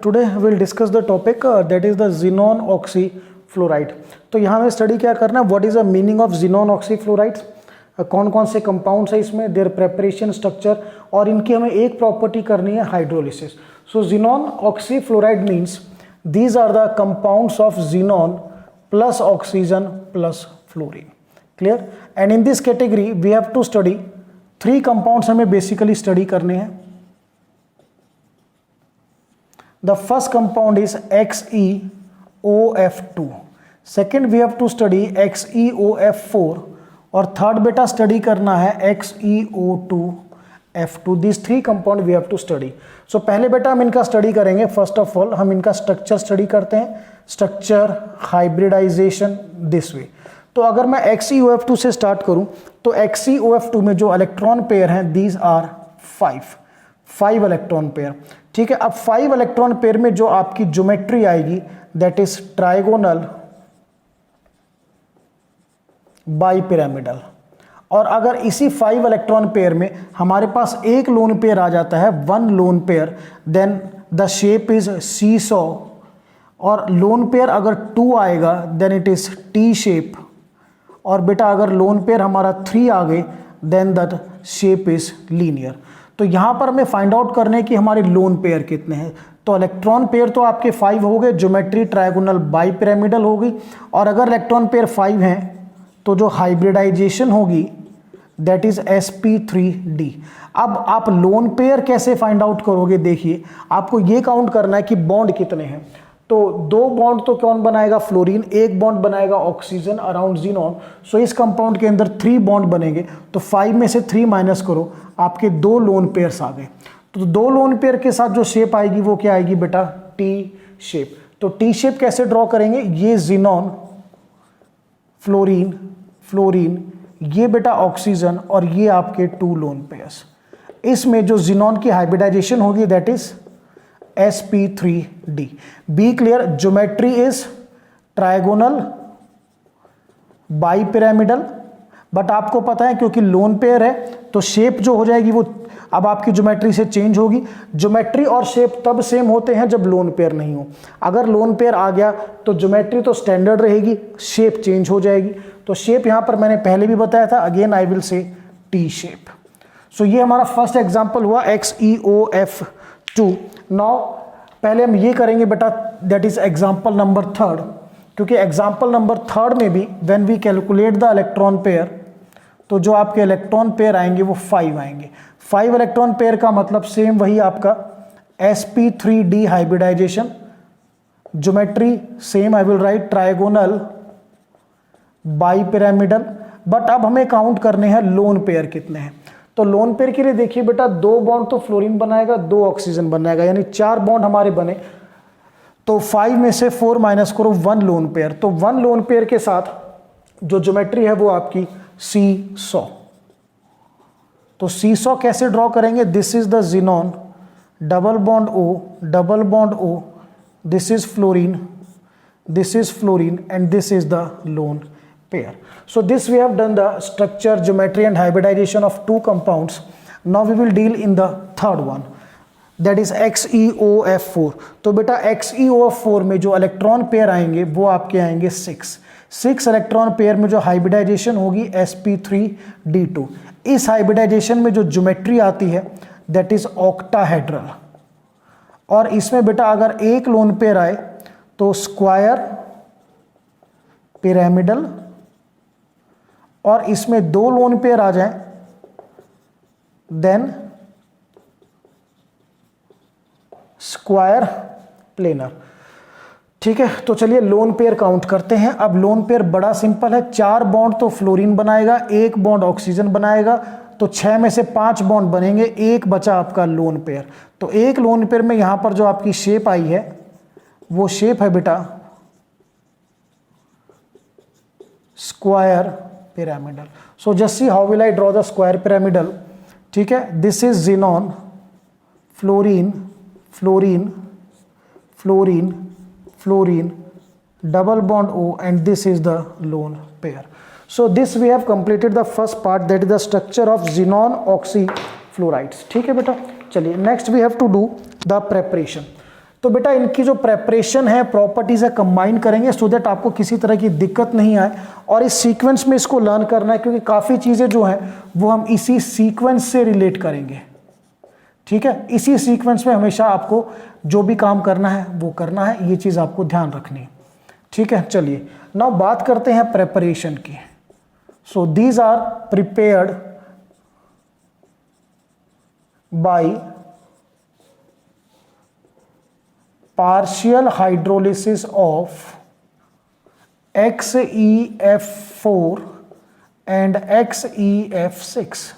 today we'll discuss the topic that is the xenon oxyfluoride. तो यहाँ में study क्या करना है, what is the meaning of xenon oxyfluorides, कौन कौन से कंपाउंड्स है इसमें, देयर प्रेपरेशन स्ट्रक्चर, और इनकी हमें एक प्रॉपर्टी करनी है hydrolysis. So xenon oxyfluoride means these are the compounds of xenon plus oxygen plus fluorine. Clear? And in this category we have to study three compounds हमें basically study करने हैं. The first compound is XeOF2. Second we have to study XeOF4 और third बेटा study करना है XeO2F2. These three compound we have to study. So पहले बेटा हम इनका स्टडी करेंगे. फर्स्ट ऑफ ऑल हम इनका स्ट्रक्चर स्टडी करते हैं. Structure hybridization this way. तो अगर मैं XeOF2 से स्टार्ट करूं तो XeOF2 में जो इलेक्ट्रॉन पेयर हैं दीज आर 5 इलेक्ट्रॉन पेयर. ठीक है, अब 5 इलेक्ट्रॉन पेयर में जो आपकी ज्योमेट्री आएगी दैट इज ट्राइगोनल बाइपिरामिडल. और अगर इसी 5 इलेक्ट्रॉन पेयर में हमारे पास एक लोन पेयर आ जाता है, one lone pair, then the shape is seesaw. और लोन पेयर अगर 2 आएगा then it is T shape. और बेटा अगर लोन पेयर हमारा 3 आ गए then that shape is linear. तो यहाँ पर हमें फाइंड आउट करने की हमारे लोन पेयर कितने हैं. तो इलेक्ट्रॉन पेयर तो आपके 5 हो गए, ज्योमेट्री ट्राइगोनल बाइपिरामिडल होगी. और अगर इलेक्ट्रॉन पेयर 5 हैं तो जो हाइब्रिडाइजेशन होगी दैट इज sp3d. अब आप लोन पेयर कैसे फाइंड आउट करोगे, देखिए आपको ये काउंट करना है कि बॉन्ड कितने हैं. तो 2 बॉन्ड तो कौन बनाएगा, फ्लोरीन. 1 बॉन्ड बनाएगा ऑक्सीजन अराउंड xenon. सो इस कंपाउंड के अंदर 3 बॉन्ड बनेंगे. तो 5 में से 3 माइनस करो, आपके 2 लोन पेयर्स आ गए. तो 2 लोन पेयर के साथ जो शेप आएगी वो क्या आएगी बेटा, टी शेप. तो टी शेप कैसे ड्रॉ करेंगे, ये xenon, फ्लोरीन, ये बेटा ऑक्सीजन और ये आपके 2 लोन पेयर्स. इसमें जो xenon की हाइब्रिडाइजेशन होगी that is sp3d. Be clear. Geometry is trigonal bipyramidal. But आपको पता है क्योंकि लोन पेयर है तो शेप जो हो जाएगी वो अब आपकी ज्योमेट्री से चेंज होगी. ज्योमेट्री और शेप तब सेम होते हैं जब लोन पेयर नहीं हो. अगर लोन पेयर आ गया तो ज्योमेट्री तो स्टैंडर्ड रहेगी, शेप चेंज हो जाएगी. तो शेप यहां पर मैंने पहले भी बताया था, again I will say T shape. So ये हमारा फर्स्ट एग्जांपल हुआ XeOF2. नाउ पहले हम ये करेंगे बेटा दैट इज एग्जांपल नंबर 3, क्योंकि एग्जांपल नंबर 3 में भी when we calculate the electron pair तो जो आपके इलेक्ट्रॉन पेयर आएंगे वो 5 आएंगे. 5 इलेक्ट्रॉन पेयर का मतलब सेम वही आपका sp3d hybridization. Geometry same, I will write trigonal bipyramidal. But अब हमें काउंट करने हैं लोन पेयर कितने हैं. तो लोन पेयर के लिए देखिए बेटा 2 बॉन्ड तो फ्लोरीन बनाएगा, 2 ऑक्सीजन बनाएगा, यानी 4 बॉन्ड हमारे बने. तो 5 में से 4 माइनस करो, 1 लोन पेयर. तो 1 लोन पेयर के साथ जो ज्योमेट्री है वो आपकी सीसॉ. तो सीसॉ कैसे ड्रॉ करेंगे, this is the xenon, double bond O, this is fluorine, and this is the lone pair. So this we have done the structure, geometry and hybridization of 2 compounds. Now we will deal in the third one, that is XeOF4. तो बेटा XeOF4 में जो electron pair आएंगे वो आपके आएंगे 6 electron pair में जो हाइब्रिडाइजेशन होगी sp3d2. इस हाइब्रिडाइजेशन में जो ज्योमेट्री आती है दैट इज ऑक्टाहेड्रल. और इसमें बेटा अगर एक लोन पेयर आए तो स्क्वायर पिरामिडल, और इसमें 2 लोन पेयर आ जाएं देन स्क्वायर प्लेनर. ठीक है, तो चलिए लोन पेयर काउंट करते हैं. अब लोन पेयर बड़ा सिंपल है, 4 बॉन्ड तो फ्लोरीन बनाएगा, 1 बॉन्ड ऑक्सीजन बनाएगा. तो 6 में से 5 बॉन्ड बनेंगे, 1 बचा आपका लोन पेयर. तो एक लोन पेयर में यहां पर जो आपकी शेप आई है वो शेप है बेटा square pyramidal. So just see how will I draw the square pyramidal. ठीक है, this is xenon, fluorine, double bond O, and this is the lone pair. So this we have completed the first part, that is the structure of xenon oxyfluorides. ठीक है बेटा, चलिए next we have to do the preparation. तो बेटा इनकी जो preparation है, properties है, कंबाइन करेंगे सो दैट आपको किसी तरह की दिक्कत नहीं आए, और इस सीक्वेंस में इसको लर्न करना है क्योंकि काफ़ी चीज़ें जो हैं वो हम इसी सीक्वेंस से रिलेट करेंगे। ठीक है, इसी सीक्वेंस में हमेशा आपको जो भी काम करना है वो करना है, ये चीज़ आपको ध्यान रखनी है। ठीक है, चलिए नाउ बात करते हैं प्रेपरेशन की। So these are prepared by partial hydrolysis of XeF4 and XeF6।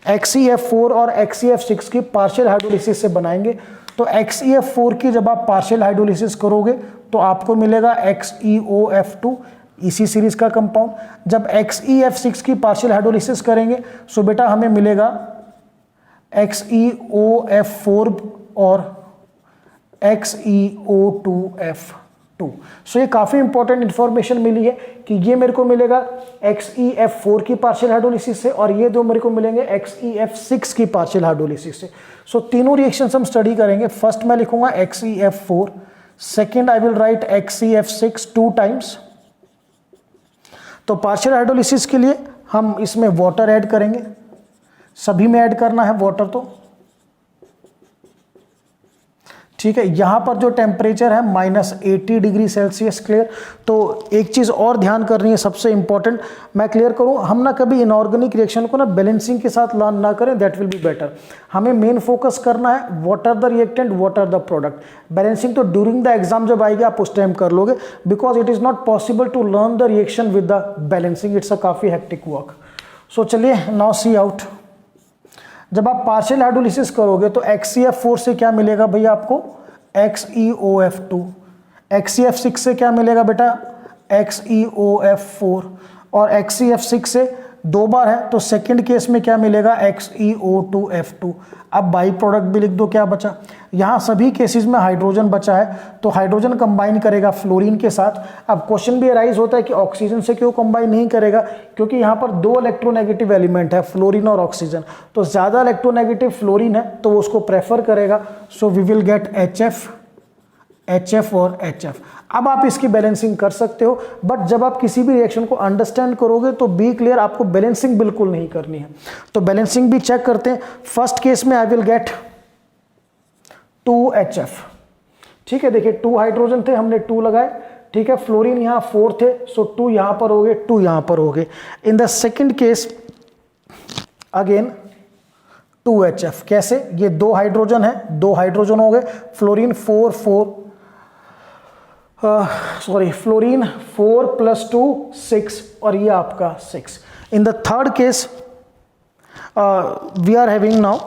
XeF4 और XeF6 की पार्शियल हाइड्रोलिसिस से बनाएंगे। तो XeF4 की जब आप पार्शियल हाइड्रोलिसिस करोगे तो आपको मिलेगा XeOF2, इसी सीरीज का कंपाउंड। जब XeF6 की पार्शियल हाइड्रोलिसिस करेंगे सो बेटा हमें मिलेगा XeOF4 और XeO2F2। सो ये काफ़ी इंपॉर्टेंट इंफॉर्मेशन मिली है कि ये मेरे को मिलेगा XeF4 की पार्शियल हाइड्रोलिसिस से और ये दो मेरे को मिलेंगे XeF6 की पार्शियल हाइड्रोलिसिस से। सो तीनों रिएक्शंस हम स्टडी करेंगे। फर्स्ट मैं लिखूंगा XeF4, second I will right XeF6 2 times. तो पार्शियल हाइड्रोलिसिस के लिए हम इसमें वाटर ऐड करेंगे, सभी में ऐड करना है वाटर। तो ठीक है, यहां पर जो टेम्परेचर है -80 डिग्री सेल्सियस। क्लियर। तो एक चीज़ और ध्यान करनी है, सबसे इंपॉर्टेंट मैं क्लियर करूं, हम ना कभी इनऑर्गेनिक रिएक्शन को ना बैलेंसिंग के साथ लर्न ना करें, दैट विल बी बेटर। हमें मेन फोकस करना है what are the reactant, what are the product. Balancing तो ड्यूरिंग द एग्जाम जब आएगी आप उस टाइम कर लोगे, because it is not possible to learn the reaction with the balancing, it's a काफ़ी हेक्टिक वर्क। सो चलिए नाउ सी आउट। जब आप पार्शियल हाइड्रोलिसिस करोगे तो XeF4 से क्या मिलेगा भैया आपको XeOF2, XeF6 से क्या मिलेगा बेटा XeOF4, और XeF6 से 2 बार है तो सेकंड केस में क्या मिलेगा XeO2F2। अब बाई प्रोडक्ट भी लिख दो, क्या बचा, यहाँ सभी केसेस में हाइड्रोजन बचा है तो हाइड्रोजन कंबाइन करेगा फ्लोरीन के साथ। अब क्वेश्चन भी अराइज होता है कि ऑक्सीजन से क्यों कंबाइन नहीं करेगा, क्योंकि यहाँ पर 2 इलेक्ट्रोनेगेटिव एलिमेंट है, फ्लोरीन और ऑक्सीजन, तो ज़्यादा इलेक्ट्रोनेगेटिव फ्लोरीन है तो वो उसको प्रेफर करेगा। So we will get HF और HF। अब आप इसकी बैलेंसिंग कर सकते हो, बट जब आप किसी भी रिएक्शन को अंडरस्टैंड करोगे तो बी क्लियर, आपको बैलेंसिंग बिल्कुल नहीं करनी है। तो बैलेंसिंग भी चेक करते हैं। फर्स्ट केस में आई विल गेट 2HF। ठीक है, देखिए 2 हाइड्रोजन थे, हमने 2 लगाए। ठीक है, फ्लोरीन यहाँ 4 थे, सो 2 यहाँ पर हो गए, 2 यहाँ पर हो गए। In the second case again 2HF। कैसे, ये 2 हाइड्रोजन है, 2 हाइड्रोजन हो गए, फ्लोरीन 4 फ्लोरीन 4 + 2 6 और ये आपका 6। In the third case we are having now,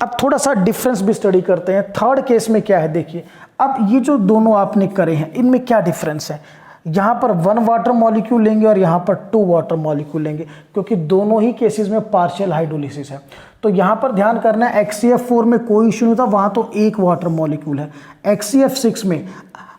अब थोड़ा सा डिफरेंस भी स्टडी करते हैं। थर्ड केस में क्या है देखिए, अब ये जो दोनों आपने करे हैं इनमें क्या डिफरेंस है। यहाँ पर 1 वाटर मॉलिक्यूल लेंगे और यहाँ पर 2 वाटर मॉलिक्यूल लेंगे, क्योंकि दोनों ही केसेस में पार्शियल हाइड्रोलिसिस है। तो यहाँ पर ध्यान करना है, XeF4 में कोई इश्यू नहीं था, वहाँ तो 1 वाटर मॉलिक्यूल है। XeF6 में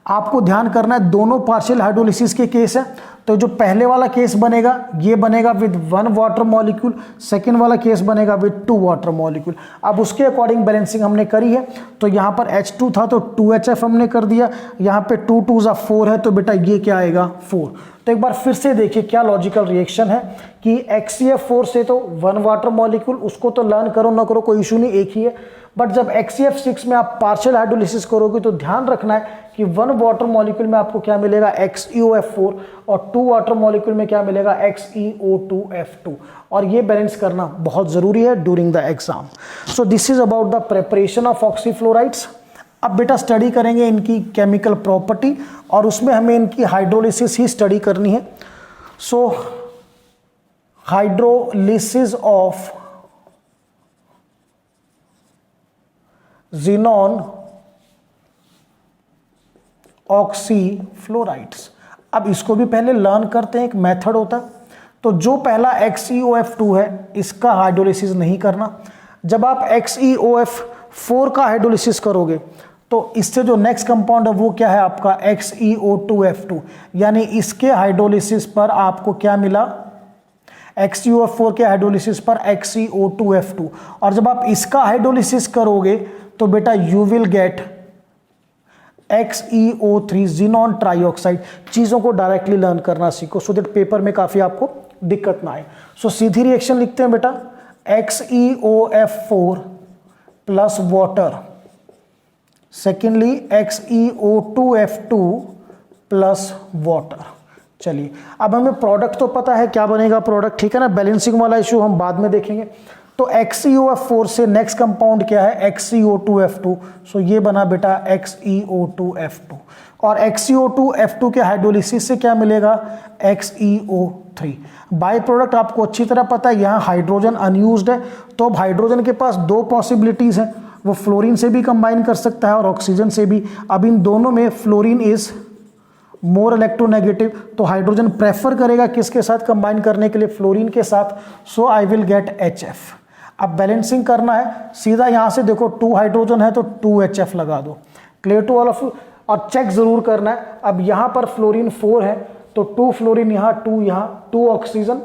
आपको ध्यान करना है दोनों पार्शियल हाइड्रोलिसिस के केस है। तो जो पहले वाला केस बनेगा ये बनेगा विद 1 वाटर मॉलिक्यूल, सेकेंड वाला केस बनेगा विद 2 वाटर मॉलिक्यूल। अब उसके अकॉर्डिंग बैलेंसिंग हमने करी है। तो यहाँ पर H2 था तो 2HF हमने कर दिया, यहाँ पे 2 2 4 है तो बेटा ये क्या आएगा 4। तो एक बार फिर से देखिए क्या लॉजिकल रिएक्शन है कि XeF4 से तो 1 वाटर मॉलिक्यूल, उसको तो लर्न करो ना करो कोई इशू नहीं, एक ही है। बट जब XeF6 में आप पार्शियल हाइड्रोलिसिस करोगे तो ध्यान रखना है कि 1 वाटर मॉलिक्यूल में आपको क्या मिलेगा XeOF4 और 2 वाटर मॉलिक्यूल में क्या मिलेगा XeO2F2, और ये बैलेंस करना बहुत ज़रूरी है during the exam. So this is about the preparation of oxyfluorides. अब बेटा स्टडी करेंगे इनकी केमिकल प्रॉपर्टी और उसमें हमें इनकी हाइड्रोलिसिस ही स्टडी करनी है। सो हाइड्रोलिसिस ऑफ xenon ऑक्सीफ्लोराइड्स। अब इसको भी पहले लर्न करते हैं, एक मेथड होता है। तो जो पहला XeOF2 है इसका हाइड्रोलिसिस नहीं करना। जब आप XeOF4 का हाइड्रोलिसिस करोगे तो इससे जो नेक्स्ट कंपाउंड है वो क्या है आपका XeO2F2, यानी इसके हाइड्रोलिसिस पर आपको क्या मिला XeOF4 के हाइड्रोलिसिस पर XeO2F2। और जब आप इसका हाइड्रोलिसिस करोगे तो बेटा you will get XeO3 xenon trioxide. चीज़ों को डायरेक्टली लर्न करना सीखो सो दैट पेपर में काफ़ी आपको दिक्कत ना आए। सो सीधी रिएक्शन लिखते हैं बेटा, XeOF4 plus water, secondly XeO2F2 plus water. चलिए अब हमें प्रोडक्ट तो पता है क्या बनेगा प्रोडक्ट, ठीक है ना, बैलेंसिंग वाला इशू हम बाद में देखेंगे। तो XeOF4 से नेक्स्ट कंपाउंड क्या है, XeO2F2, सो ये बना बेटा XeO2F2, और XeO2F2 के हाइड्रोलिसिस से क्या मिलेगा, XeO3। बाय प्रोडक्ट आपको अच्छी तरह पता है, यहाँ हाइड्रोजन अनयूज्ड है, तो अब हाइड्रोजन के पास दो पॉसिबिलिटीज हैं, वो फ्लोरीन से भी कंबाइन कर सकता है और ऑक्सीजन से भी। अब इन दोनों में फ्लोरीन इज मोर इलेक्ट्रोनेगेटिव, तो हाइड्रोजन प्रेफर करेगा किसके साथ कंबाइन करने के लिए, फ्लोरीन के साथ, सो आई विल गेट HF। अब बैलेंसिंग करना है, सीधा यहाँ से देखो 2 हाइड्रोजन है तो 2HF लगा दो, clear to all of you. और चेक जरूर करना है, अब यहाँ पर फ्लोरीन 4 है तो 2 फ्लोरीन यहाँ, 2 यहाँ, 2 ऑक्सीजन,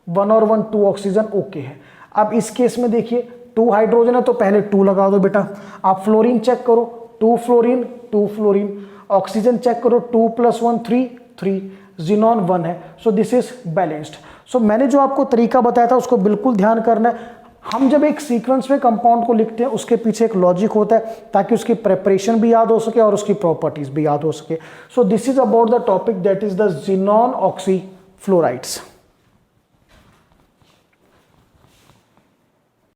1 और 1 2 ऑक्सीजन, ओके है। अब इस केस में देखिए 2 हाइड्रोजन है तो पहले 2 लगा दो बेटा। आप फ्लोरीन चेक करो, 2 फ्लोरीन 2 फ्लोरीन, ऑक्सीजन चेक करो 2 + 1 3 3, जिनॉन 1 है, सो दिस इज बैलेंस्ड। सो मैंने जो आपको तरीका बताया था उसको बिल्कुल ध्यान करना है। हम जब एक सीक्वेंस में कंपाउंड को लिखते हैं उसके पीछे एक लॉजिक होता है ताकि उसकी प्रेपरेशन भी याद हो सके और उसकी प्रॉपर्टीज भी याद हो सके। सो this is about the topic that is the xenon oxy fluorides.